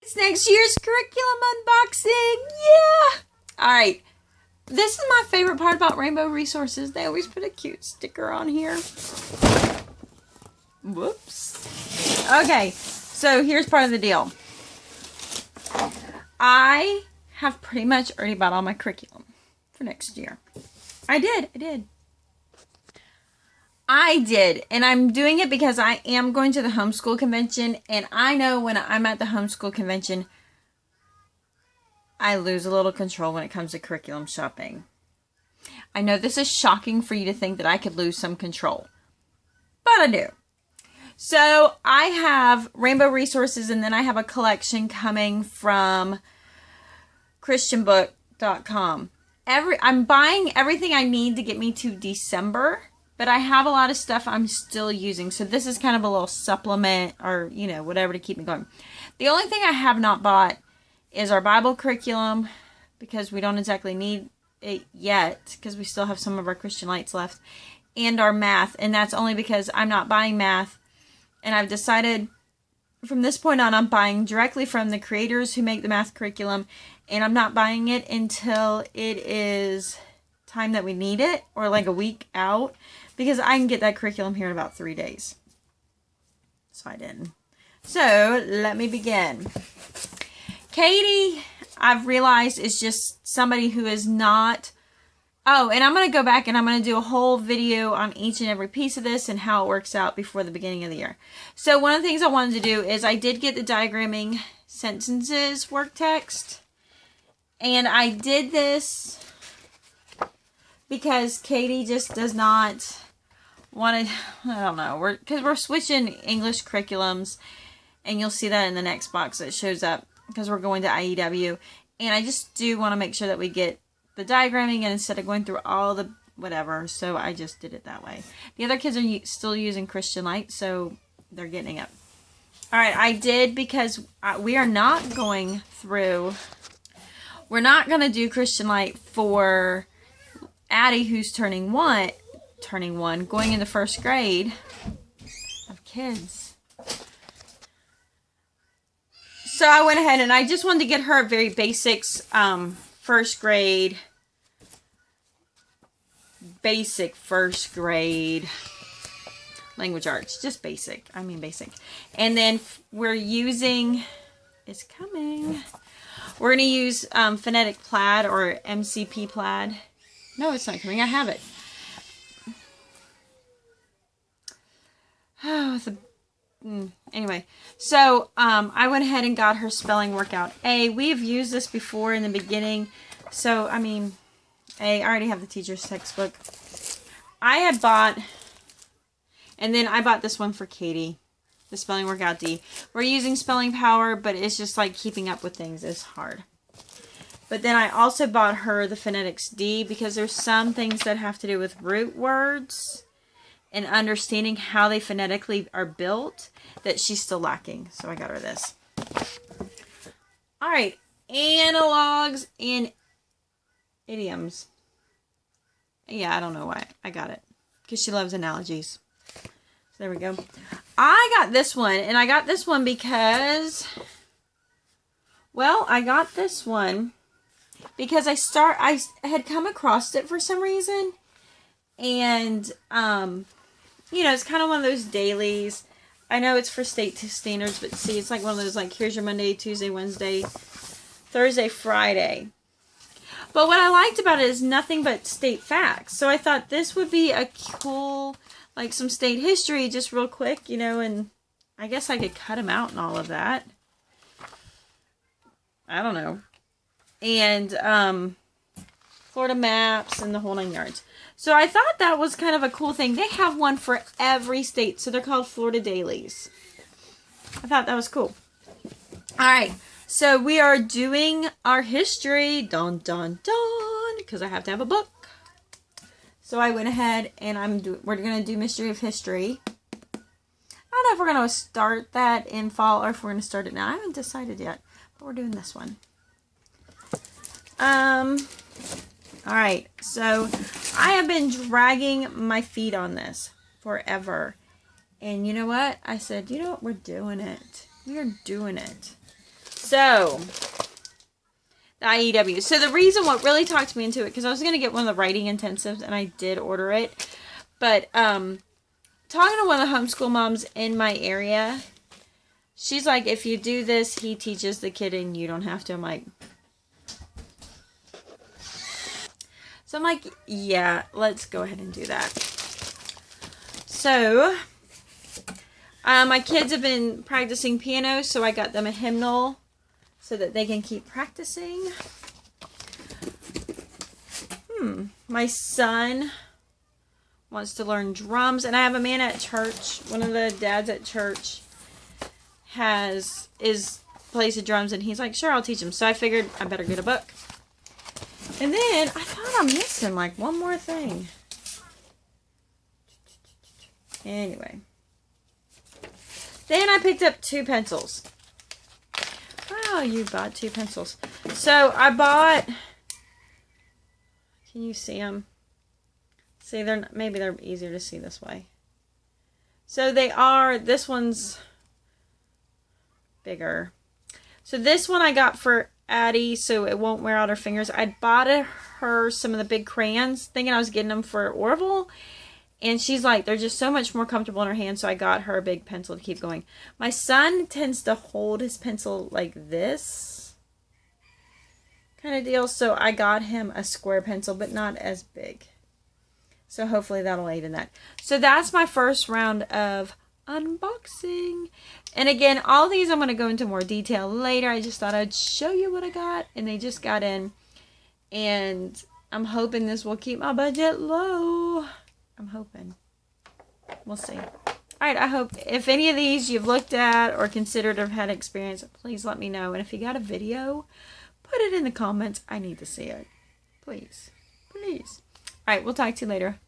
It's next year's curriculum unboxing. Yeah. All right. This is my favorite part about Rainbow Resources. They always put a cute sticker on here. Whoops. Okay. So here's part of the deal. I have pretty much already bought all my curriculum for next year. I did. And I'm doing it because I am going to the homeschool convention, and I know when I'm at the homeschool convention, I lose a little control when it comes to curriculum shopping. I know this is shocking for you to think that I could lose some control, but I do. So I have Rainbow Resources, and then I have a collection coming from christianbook.com. I'm buying everything I need to get me to December, but I have a lot of stuff I'm still using. So this is kind of a little supplement or, whatever to keep me going. The only thing I have not bought is our Bible curriculum, because we don't exactly need it yet, because we still have some of our Christian Lights left, and our math. And that's only because I'm not buying math. And I've decided from this point on, I'm buying directly from the creators who make the math curriculum. And I'm not buying it until it is time that we need it, or like a week out, because I can get that curriculum here in about 3 days. So I didn't. So let me begin. Katie, I've realized, is just somebody who is not... Oh, and I'm going to go back and I'm going to do a whole video on each and every piece of this and how it works out before the beginning of the year. So one of the things I wanted to do is I did get the diagramming sentences work text. And I did this because Katie just does not want to, I don't know, because we're switching English curriculums, and you'll see that in the next box that shows up, because we're going to IEW. And I just do want to make sure that we get the diagramming, and instead of going through all the whatever, so I just did it that way. The other kids are still using Christian Light, so they're getting it. All right, I did, because we are not going through, we're not going to do Christian Light for Addie, who's turning one, going into first grade of kids. So I went ahead and I just wanted to get her a very basics, first grade language arts, just basic. I mean basic. And then we're using, it's coming. We're going to use Phonetic Plaid or MCP Plaid. No, it's not coming. I have it. Oh, anyway, so I went ahead and got her spelling workout A. We have used this before in the beginning. So, I mean, I already have the teacher's textbook. I had bought, and then I bought this one for Katie, the spelling workout D. We're using Spelling Power, but it's just like keeping up with things is hard. But then I also bought her the Phonetics D, because there's some things that have to do with root words and understanding how they phonetically are built that she's still lacking. So I got her this. All right, analogs and idioms. Yeah, I don't know why. I got it. Because she loves analogies. So there we go. I got this one. And I got this one because... Well, I got this one because I had come across it for some reason. And, it's kind of one of those dailies. I know it's for state standards, but see, it's like one of those, like, here's your Monday, Tuesday, Wednesday, Thursday, Friday. But what I liked about it is nothing but state facts. So I thought this would be a cool, like, some state history just real quick, and I guess I could cut them out and all of that. I don't know. And, Florida maps and the whole 9 yards. So I thought that was kind of a cool thing. They have one for every state. So they're called Florida Dailies. I thought that was cool. All right. So we are doing our history. Dun, dun, dun. Because I have to have a book. So I went ahead and we're going to do Mystery of History. I don't know if we're going to start that in fall or if we're going to start it now. I haven't decided yet. But we're doing this one. Alright, so I have been dragging my feet on this forever. And you know what? I said, you know what? We're doing it. We are doing it. So, the IEW. So the reason what really talked me into it, because I was going to get one of the writing intensives, and I did order it. But, talking to one of the homeschool moms in my area, she's like, if you do this, he teaches the kid and you don't have to. I'm like... So I'm like, yeah, let's go ahead and do that. So, my kids have been practicing piano, so I got them a hymnal so that they can keep practicing. My son wants to learn drums, and I have a man at church, one of the dads at church plays the drums, and he's like, sure, I'll teach him. So I figured I better get a book. And then I thought I'm missing like one more thing. Anyway. Then I picked up 2 pencils. Wow, you bought 2 pencils. So I bought, can you see them? See, maybe they're easier to see this way. So they are, this one's bigger. So this one I got for Addie, so it won't wear out her fingers. I bought her some of the big crayons, thinking I was getting them for Orville. And she's like, they're just so much more comfortable in her hand, so I got her a big pencil to keep going. My son tends to hold his pencil like this kind of deal, so I got him a square pencil, but not as big. So hopefully that'll aid in that. So that's my first round of unboxing. And again, all these I'm going to go into more detail later. I just thought I'd show you what I got, and they just got in. And I'm hoping this will keep my budget low. I'm hoping. We'll see. Alright, I hope if any of these you've looked at or considered or had experience, please let me know. And if you got a video, put it in the comments. I need to see it. Please. Please. Alright, we'll talk to you later.